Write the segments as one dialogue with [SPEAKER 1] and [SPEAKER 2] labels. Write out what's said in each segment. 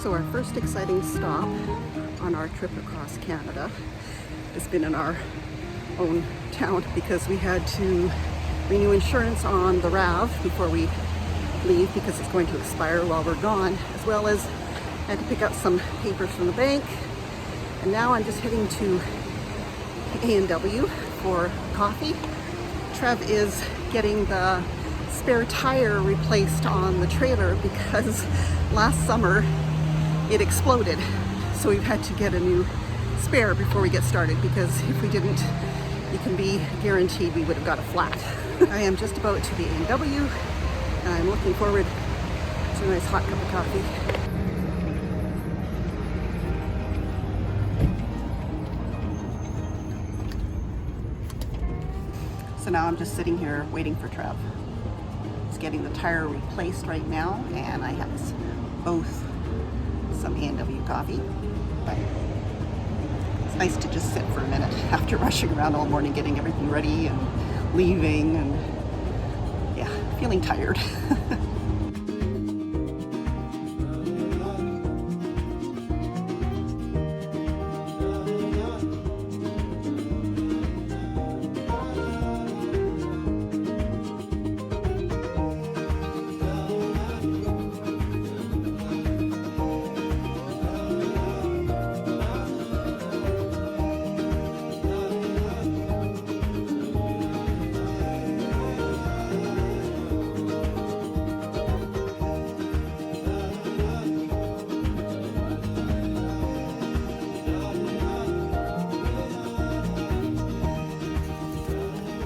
[SPEAKER 1] So our first exciting stop on our trip across Canada has been in our own town because we had to renew insurance on the RAV before we leave because it's going to expire while we're gone, as well as I had to pick up some papers from the bank. And now I'm just heading to A&W for coffee. Trev is getting the spare tire replaced on the trailer because last summer it exploded. So we've had to get a new spare before we get started, because if we didn't, you can be guaranteed we would have got a flat. I am just about to the A&W and I'm looking forward to a nice hot cup of coffee. So now I'm just sitting here waiting for Trev. He's getting the tire replaced right now, and I have us both some A&W coffee. But it's nice to just sit for a minute after rushing around all morning getting everything ready and leaving, and yeah, feeling tired.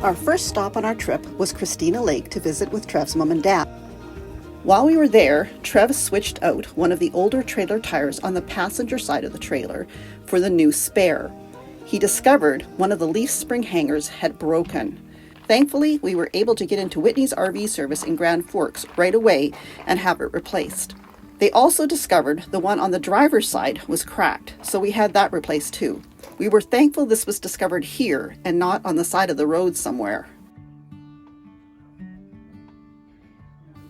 [SPEAKER 1] Our first stop on our trip was Christina Lake to visit with Trev's mom and dad. While we were there, Trev switched out one of the older trailer tires on the passenger side of the trailer for the new spare. He discovered one of the leaf spring hangers had broken. Thankfully, we were able to get into Whitney's RV service in Grand Forks right away and have it replaced. They also discovered the one on the driver's side was cracked, so we had that replaced too. We were thankful this was discovered here and not on the side of the road somewhere.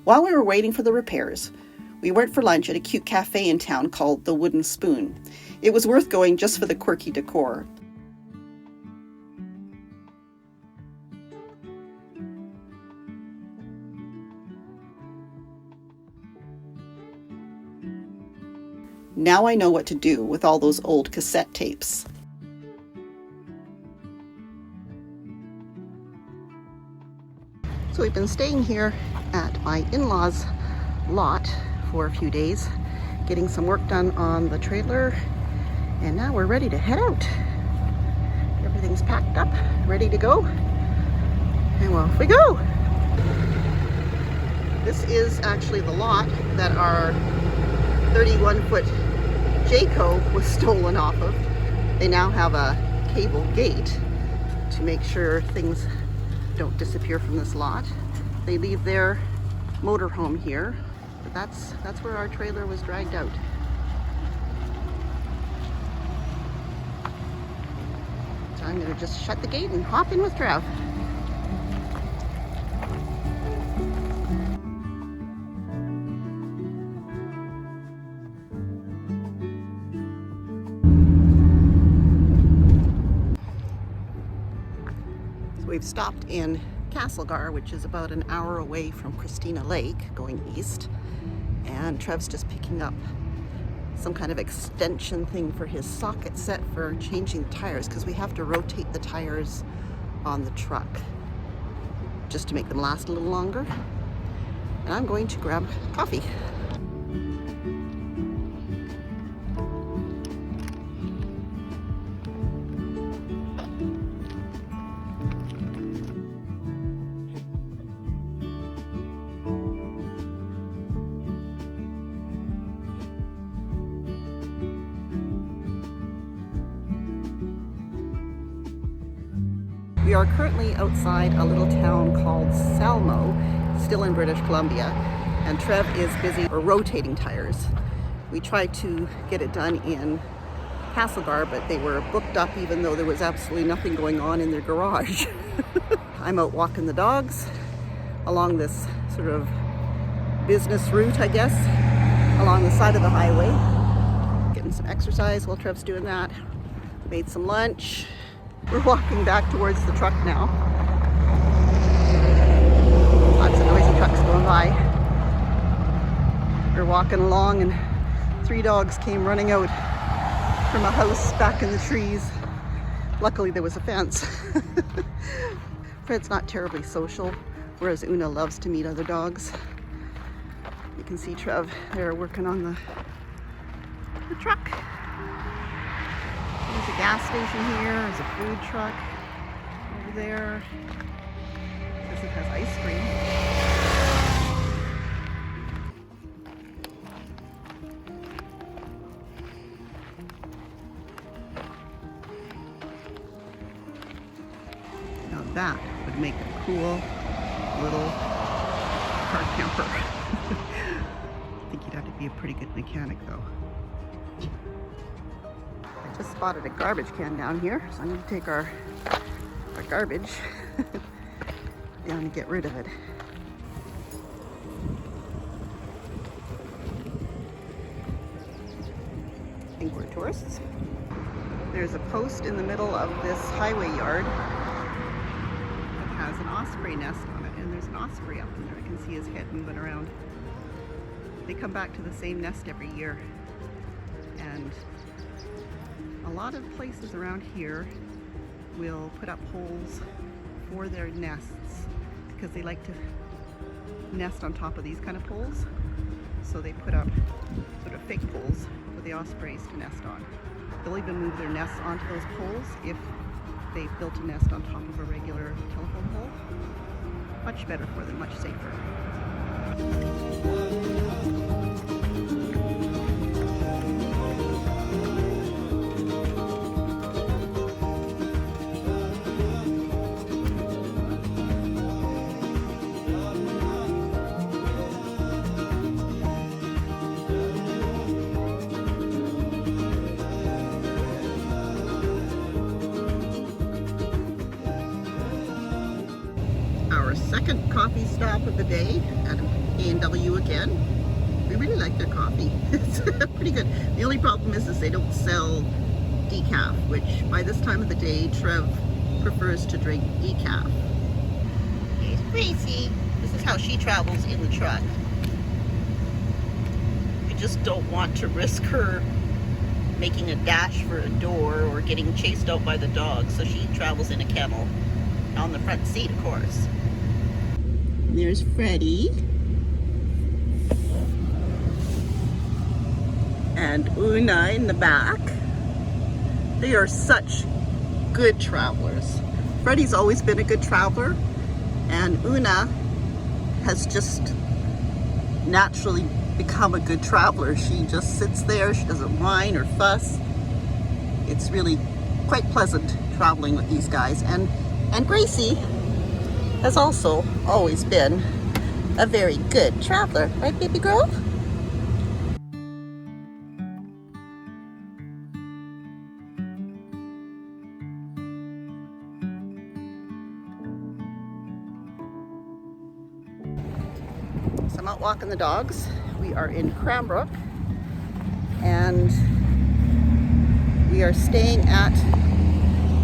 [SPEAKER 1] While we were waiting for the repairs, we went for lunch at a cute cafe in town called the Wooden Spoon. It was worth going just for the quirky decor. Now I know what to do with all those old cassette tapes. So we've been staying here at my in-laws' lot for a few days, getting some work done on the trailer, and now we're ready to head out. Everything's packed up, ready to go, and off we go. This is actually the lot that our 31-foot Jayco was stolen off of. They now have a cable gate to make sure things don't disappear from this lot. They leave their motorhome here, but that's where our trailer was dragged out. So I'm going to just shut the gate and hop in with Trev. We've stopped in Castlegar, which is about an hour away from Christina Lake, going east, and Trev's just picking up some kind of extension thing for his socket set for changing the tires, because we have to rotate the tires on the truck just to make them last a little longer. And I'm going to grab coffee. We are currently outside a little town called Salmo, still in British Columbia, and Trev is busy rotating tires. We tried to get it done in Castlegar, but they were booked up even though there was absolutely nothing going on in their garage. I'm out walking the dogs along this sort of business route, I guess, along the side of the highway. getting some exercise while Trev's doing that. Made some lunch. We're walking back towards the truck now. Lots of noisy trucks going by. We're walking along and 3 dogs came running out from a house back in the trees. Luckily there was a fence. Fred's not terribly social, whereas Una loves to meet other dogs. You can see Trev there working on the truck. There's a gas station here, there's a food truck over there. Says it has ice cream. Now that would make a cool little car camper. I think you'd have to be a pretty good mechanic though. I just spotted a garbage can down here, so I'm going to take our garbage down and get rid of it. I think we're tourists. There's a post in the middle of this highway yard that has an osprey nest on it, and there's an osprey up in there. I can see his head moving around. They come back to the same nest every year, and a lot of places around here will put up poles for their nests because they like to nest on top of these kind of poles. So they put up sort of fake poles for the ospreys to nest on. They'll even move their nests onto those poles if they've built a nest on top of a regular telephone pole. Much better for them, much safer. Our second coffee stop of the day at A&W again. We really like their coffee. It's pretty good. The only problem is they don't sell decaf, which by this time of the day, Trev prefers to drink decaf. Here's Gracie. This is how she travels in the truck. We just don't want to risk her making a dash for a door or getting chased out by the dog, so she travels in a kennel. On the front seat, of course. There's Freddie. And Una in the back. They are such good travelers. Freddie's always been a good traveler, and Una has just naturally become a good traveler. She just sits there, she doesn't whine or fuss. It's really quite pleasant traveling with these guys. And Gracie has also always been a very good traveler, right, baby girl? So I'm out walking the dogs. We are in Cranbrook, and we are staying at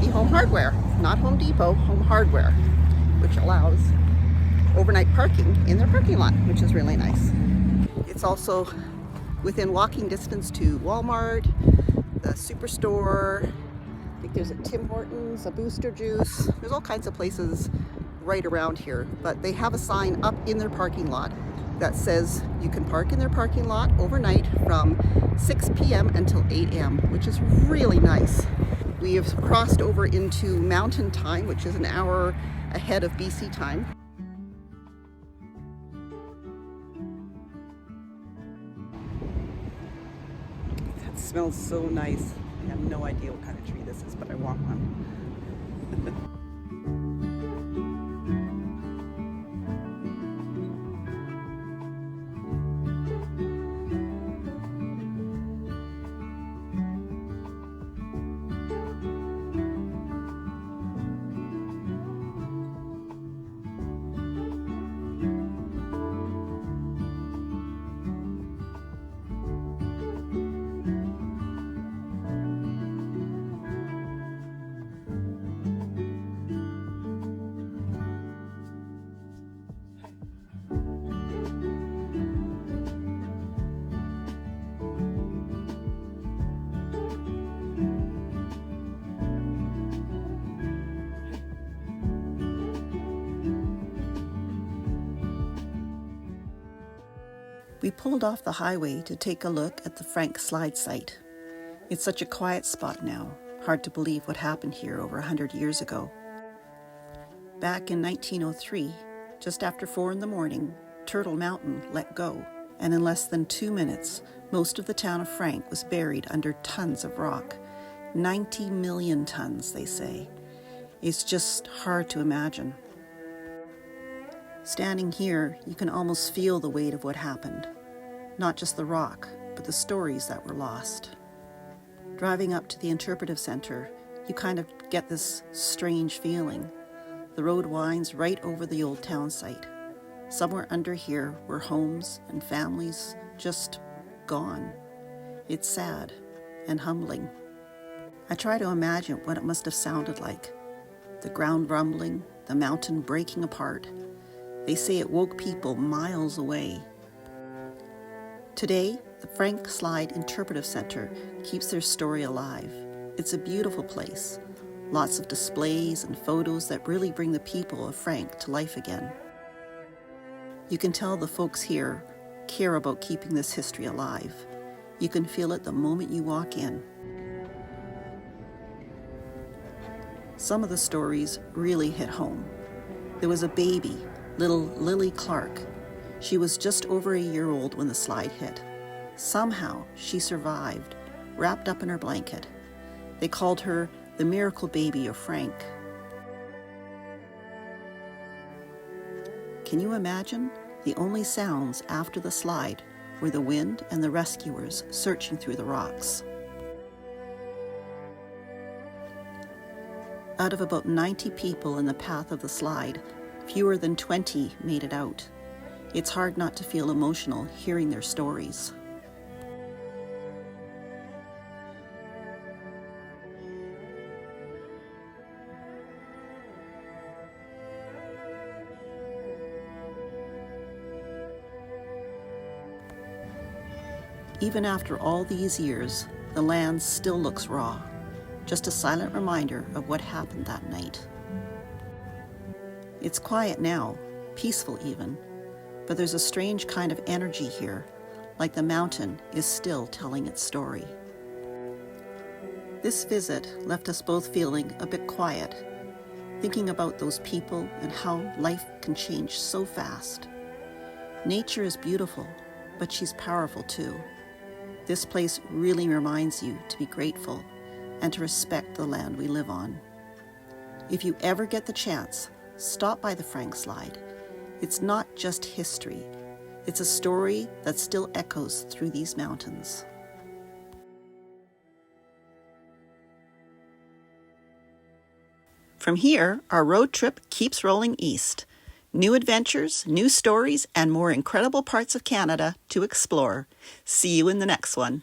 [SPEAKER 1] the Home Hardware, not Home Depot, Home Hardware, which allows overnight parking in their parking lot, which is really nice. It's also within walking distance to Walmart, the Superstore. I think there's a Tim Hortons, a Booster Juice. There's all kinds of places right around here, but they have a sign up in their parking lot that says you can park in their parking lot overnight from 6 p.m. until 8 a.m., which is really nice. We have crossed over into Mountain Time, which is an hour ahead of BC time. That smells so nice. I have no idea what kind of tree this is, but I want one. We pulled off the highway to take a look at the Frank Slide site. It's such a quiet spot now, hard to believe what happened here over 100 years ago. Back in 1903, just after 4 in the morning, Turtle Mountain let go, and in less than 2 minutes, most of the town of Frank was buried under tons of rock. 90 million tons, they say. It's just hard to imagine. Standing here, you can almost feel the weight of what happened. Not just the rock, but the stories that were lost. Driving up to the interpretive center, you kind of get this strange feeling. The road winds right over the old town site. Somewhere under here were homes and families just gone. It's sad and humbling. I try to imagine what it must have sounded like. The ground rumbling, the mountain breaking apart. They say it woke people miles away. Today, the Frank Slide Interpretive Center keeps their story alive. It's a beautiful place. Lots of displays and photos that really bring the people of Frank to life again. You can tell the folks here care about keeping this history alive. You can feel it the moment you walk in. Some of the stories really hit home. There was a baby, little Lily Clark. She was just over a year old when the slide hit. Somehow she survived, wrapped up in her blanket. They called her the miracle baby of Frank. Can you imagine? The only sounds after the slide were the wind and the rescuers searching through the rocks. Out of about 90 people in the path of the slide, fewer than 20 made it out. It's hard not to feel emotional hearing their stories. Even after all these years, the land still looks raw, just a silent reminder of what happened that night. It's quiet now, peaceful even, but there's a strange kind of energy here, like the mountain is still telling its story. This visit left us both feeling a bit quiet, thinking about those people and how life can change so fast. Nature is beautiful, but she's powerful too. This place really reminds you to be grateful and to respect the land we live on. If you ever get the chance, stop by the Frank Slide. It's not just history. It's a story that still echoes through these mountains. From here, our road trip keeps rolling east. New adventures, new stories, and more incredible parts of Canada to explore. See you in the next one.